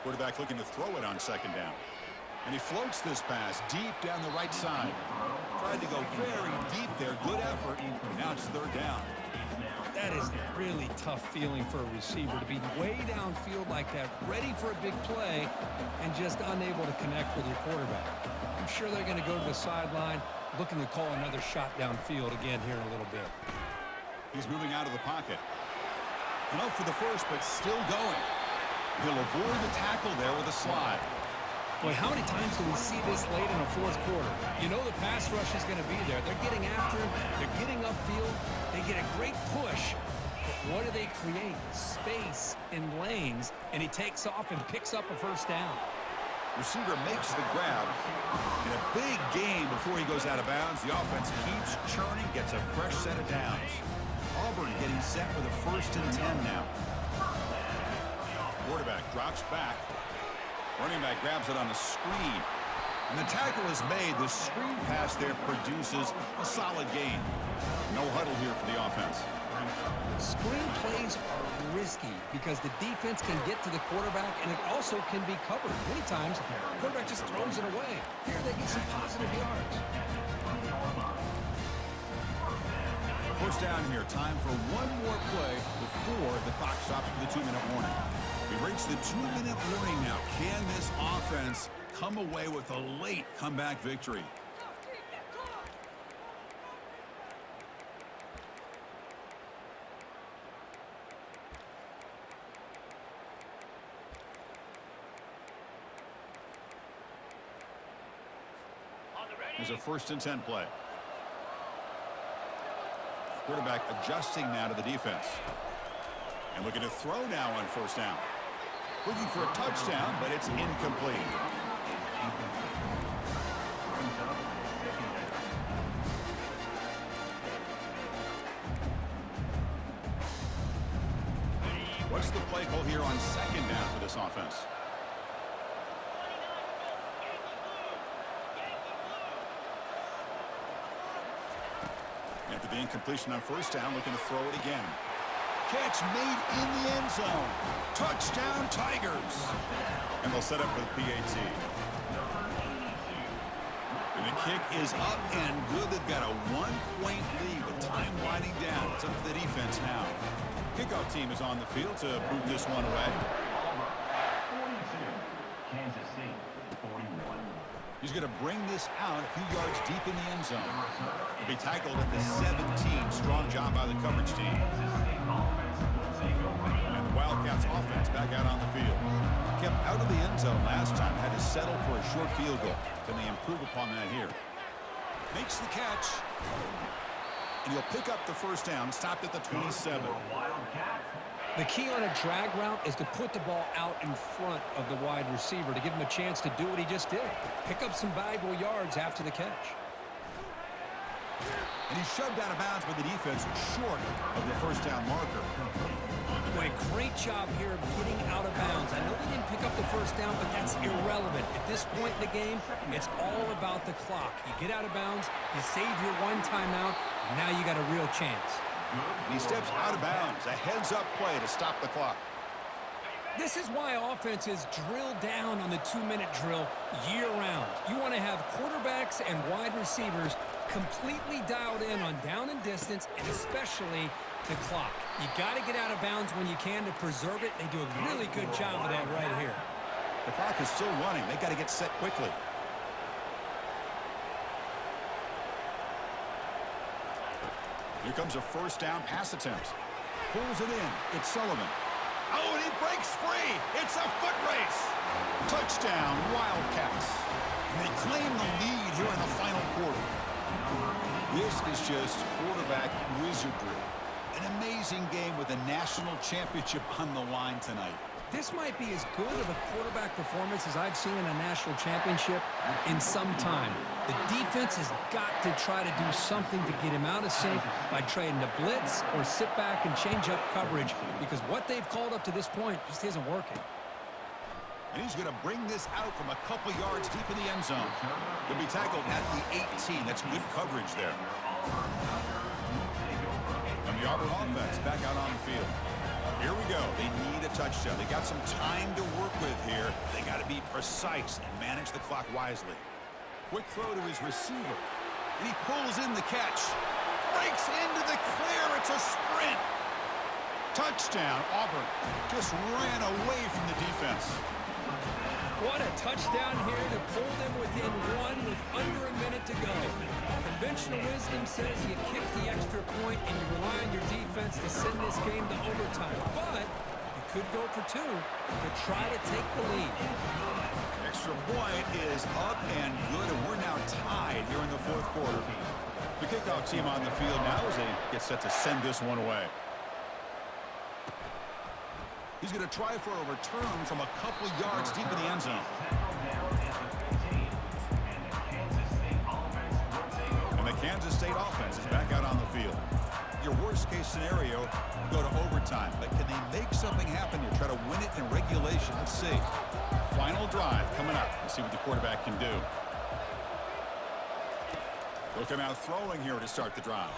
Quarterback looking to throw it on 2nd down. And he floats this pass deep down the right side. Tried to go very deep there. Good effort. Now it's 3rd down. That is a really tough feeling for a receiver to be way downfield like that, ready for a big play, and just unable to connect with your quarterback. I'm sure they're going to go to the sideline, looking to call another shot downfield again here in a little bit. He's moving out of the pocket. And up for the first, but still going. He'll avoid the tackle there with a slide. Boy, how many times do we see this late in a 4th quarter? You know the pass rush is going to be there. They're getting after him. They're getting upfield. They get a great push. But what do they create? Space in lanes, and he takes off and picks up a first down. Receiver makes the grab. In a big game before he goes out of bounds, the offense keeps churning, gets a fresh set of downs. Auburn getting set for the 1st and 10 now. Quarterback drops back. Running back grabs it on the screen. And the tackle is made. The screen pass there produces a solid gain. No huddle here for the offense. Screen plays are risky because the defense can get to the quarterback, and it also can be covered. Many times, the quarterback just throws it away. Here they get some positive yards. First down here. Time for one more play before the clock stops for the 2-minute warning. We reach the 2-minute warning now. Can this offense come away with a late comeback victory? There's a 1st and 10 play. Quarterback adjusting now to the defense. And looking to throw now on 1st down. Looking for a touchdown, but it's incomplete. What's the play call here on 2nd down for this offense? After the incompletion on 1st down, looking to throw it again. Catch made in the end zone. Touchdown, Tigers. And they'll set up for the PAT. And the kick is up and good. They've got a 1-point lead with time winding down. It's up to the defense now. Kickoff team is on the field to boot this one away. 42. Kansas State, 41. He's going to bring this out a few yards deep in the end zone. He'll be tackled at the 17. Strong job by the coverage team. And the Wildcats offense back out on the field. Kept out of the end zone last time. Had to settle for a short field goal. Can they improve upon that here? Makes the catch. And he'll pick up the 1st down. Stopped at the 27. The key on a drag route is to put the ball out in front of the wide receiver to give him a chance to do what he just did. Pick up some valuable yards after the catch. And he's shoved out of bounds by the defense short of the 1st down marker. Boy, great job here of getting out of bounds. I know they didn't pick up the first down, but that's irrelevant. At this point in the game, it's all about the clock. You get out of bounds, you save your one timeout, and now you got a real chance. And he steps out of bounds. A heads-up play to stop the clock. This is why offenses drill down on the 2-minute drill year-round. You want to have quarterbacks and wide receivers completely dialed in on down and distance, and especially the clock. You got to get out of bounds when you can to preserve it. They do a really good job of that right here. The clock is still running. They got to get set quickly. Here comes a first down pass attempt. Pulls it in. It's Sullivan. Oh, and he breaks free. It's a foot race. Touchdown, Wildcats. And they claim the lead here in the final quarter. This is just quarterback wizardry. An amazing game with a national championship on the line tonight. This might be as good of a quarterback performance as I've seen in a national championship in some time. The defense has got to try to do something to get him out of sync by trying to blitz or sit back and change up coverage, because what they've called up to this point just isn't working. And he's going to bring this out from a couple yards deep in the end zone. He'll be tackled at the 18. That's good coverage there. And the Auburn offense back out on the field. Here we go. They need a touchdown. They got some time to work with here. They got to be precise and manage the clock wisely. Quick throw to his receiver. And he pulls in the catch. Breaks into the clear. It's a sprint. Touchdown, Auburn. Just ran away from the defense. What a touchdown here to pull them within one with under a minute to go. Conventional wisdom says you kick the extra point and you rely on your defense to send this game to overtime. But you could go for two to try to take the lead. Extra point is up and good, and we're now tied here in the fourth quarter. The kickoff team on the field now as they get set to send this one away. He's going to try for a return from a couple yards deep in the end zone. And the Kansas State offense is back out on the field. Your worst-case scenario, you go to overtime. But can they make something happen here? Try to win it in regulation. Let's see. Final drive coming up. Let's see what the quarterback can do. They'll come out throwing here to start the drive.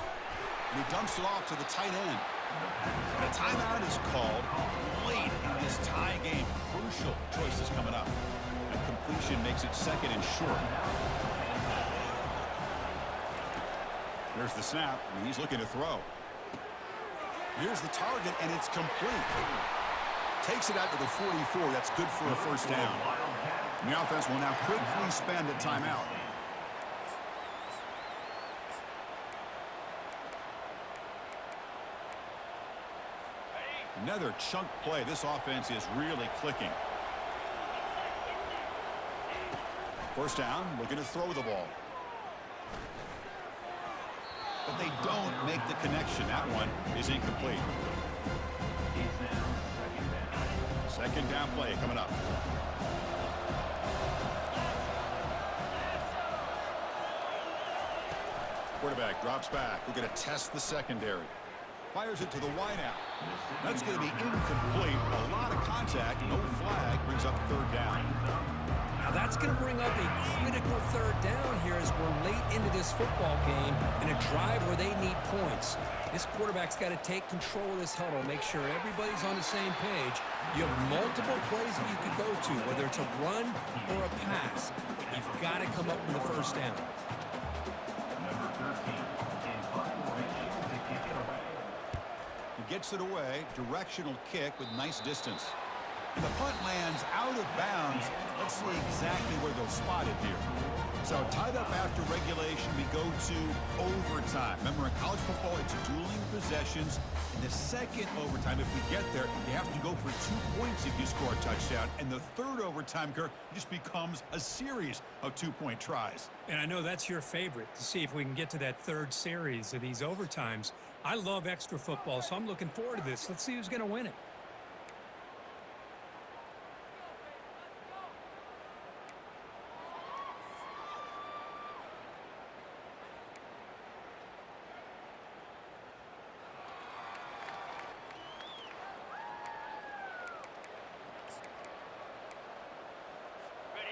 And he dumps it off to the tight end. And a timeout is called late in this tie game. Crucial choices coming up. And completion makes it second and short. There's the snap, and he's looking to throw. Here's the target, and it's complete. Takes it out to the 44. That's good for a first down. And the offense will now quickly spend a timeout. Another chunk play. This offense is really clicking. First down, looking to throw the ball. But they don't make the connection. That one is incomplete. Second down play coming up. Quarterback drops back. We're going to test the secondary. Fires it to the wideout. That's going to be incomplete. A lot of contact. No flag. Brings up third down. Now that's going to bring up a critical third down here as we're late into this football game in a drive where they need points. This quarterback's got to take control of this huddle, make sure everybody's on the same page. You have multiple plays that you could go to, whether it's a run or a pass. You've got to come up with the first down. Gets it away. Directional kick with nice distance. And the punt lands out of bounds. Let's see exactly where they'll spot it here. So tied up after regulation, we go to overtime. Remember, in college football, it's dueling possessions. In the second overtime, if we get there, you have to go for 2 points if you score a touchdown. And the third overtime, Kirk, just becomes a series of 2-point tries. And I know that's your favorite, to see if we can get to that third series of these overtimes. I love extra football, so I'm looking forward to this. Let's see who's going to win it.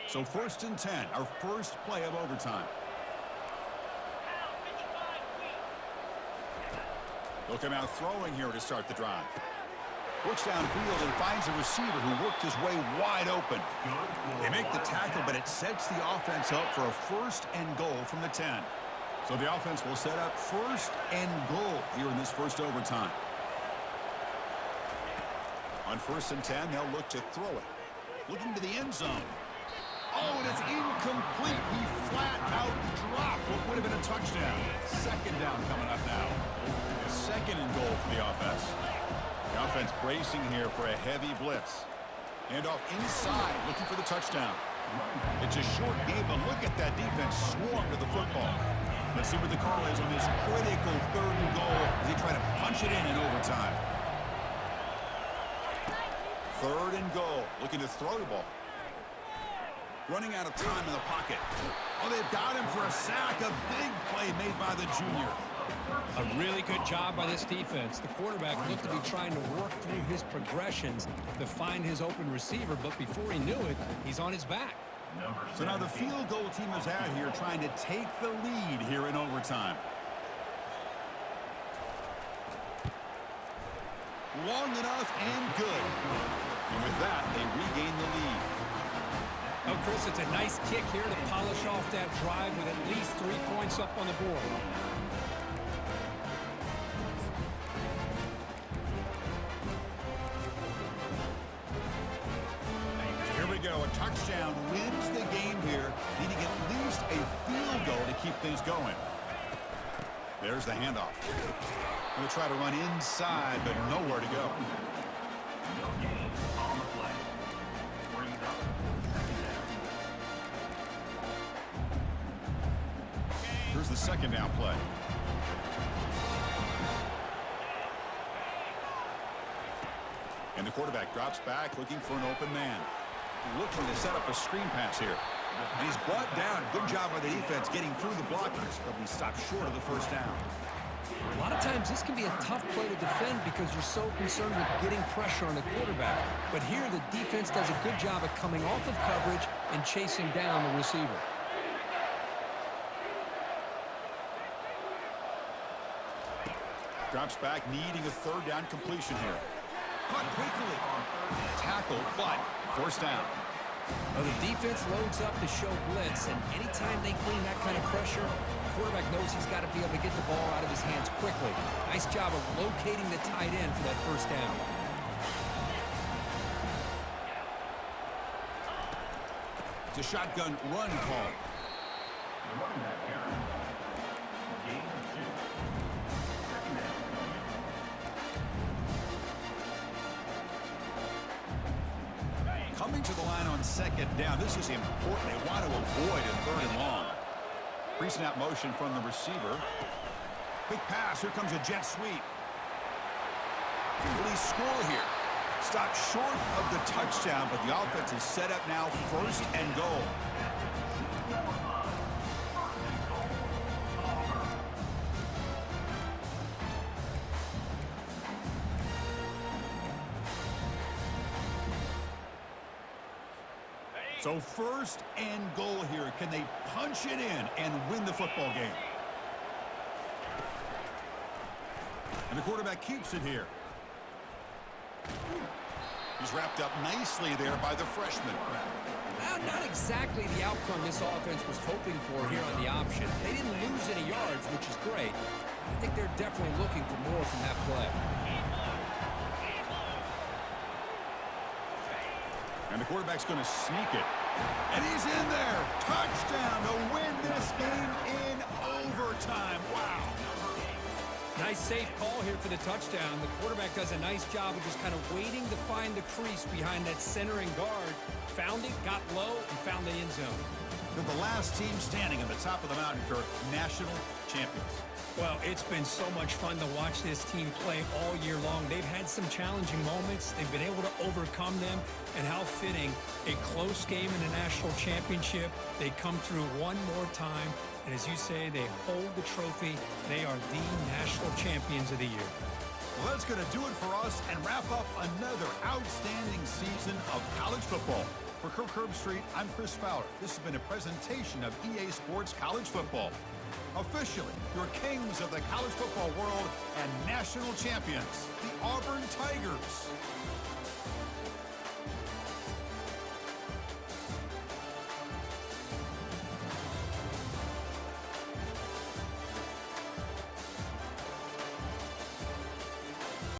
So 1st and 10, our first play of overtime. They'll come out throwing here to start the drive. Looks downfield and finds a receiver who worked his way wide open. They make the tackle, but it sets the offense up for a 1st and goal from the 10. So the offense will set up 1st and goal here in this first overtime. On 1st and 10, they'll look to throw it. Looking to the end zone. Oh, and it's incomplete. He flat out dropped what would have been a touchdown. 2nd down coming up now. 2nd and goal for the offense. The offense bracing here for a heavy blitz. Hand off inside, looking for the touchdown. It's a short game, but look at that defense swarm to the football. Let's see what the call is on this critical 3rd and goal as they try to punch it in overtime. 3rd and goal, looking to throw the ball. Running out of time in the pocket. Oh, they've got him for a sack. A big play made by the junior. A really good job by this defense. The quarterback looked to be trying to work through his progressions to find his open receiver, but before he knew it, he's on his back. So now the field goal team is out here trying to take the lead here in overtime. Long enough and good. And with that, they regain the lead. Oh, Chris, it's a nice kick here to polish off that drive with at least 3 points up on the board. Here we go. A touchdown wins the game here, needing at least a field goal to keep things going. There's the handoff. Going to try to run inside, but nowhere to go. Here's the 2nd down play. And the quarterback drops back, looking for an open man. Looking to set up a screen pass here. And he's brought down. Good job by the defense getting through the blockers, but he stopped short of the 1st down. A lot of times this can be a tough play to defend because you're so concerned with getting pressure on the quarterback. But here the defense does a good job of coming off of coverage and chasing down the receiver. Drops back, needing a 3rd down completion here. Caught quickly. Tackle, but 1st down. Well, the defense loads up to show blitz, and anytime they bring that kind of pressure, the quarterback knows he's got to be able to get the ball out of his hands quickly. Nice job of locating the tight end for that 1st down. It's a shotgun run call. Coming to the line on 2nd down. This is important. They want to avoid a 3rd and long. Pre-snap motion from the receiver. Quick pass. Here comes a jet sweep. Will he score here? Stopped short of the touchdown, but the offense is set up now 1st and goal. So 1st and goal here. Can they punch it in and win the football game? And the quarterback keeps it here. He's wrapped up nicely there by the freshman. Well, not exactly the outcome this offense was hoping for here on the option. They didn't lose any yards, which is great. I think they're definitely looking for more from that play. And the quarterback's going to sneak it. And he's in there. Touchdown to win this game in overtime. Wow. Nice safe call here for the touchdown. The quarterback does a nice job of just kind of waiting to find the crease behind that centering guard. Found it, got low, and found the end zone. They're the last team standing at the top of the mountain, Kirk. National champions. Well, it's been so much fun to watch this team play all year long. They've had some challenging moments. They've been able to overcome them. And how fitting, a close game in the national championship. They come through one more time. And as you say, they hold the trophy. They are the national champions of the year. Well, that's going to do it for us and wrap up another outstanding season of college football. For Kirk Herbstreit, I'm Chris Fowler. This has been a presentation of EA Sports College Football. Officially, your kings of the college football world and national champions, the Auburn Tigers.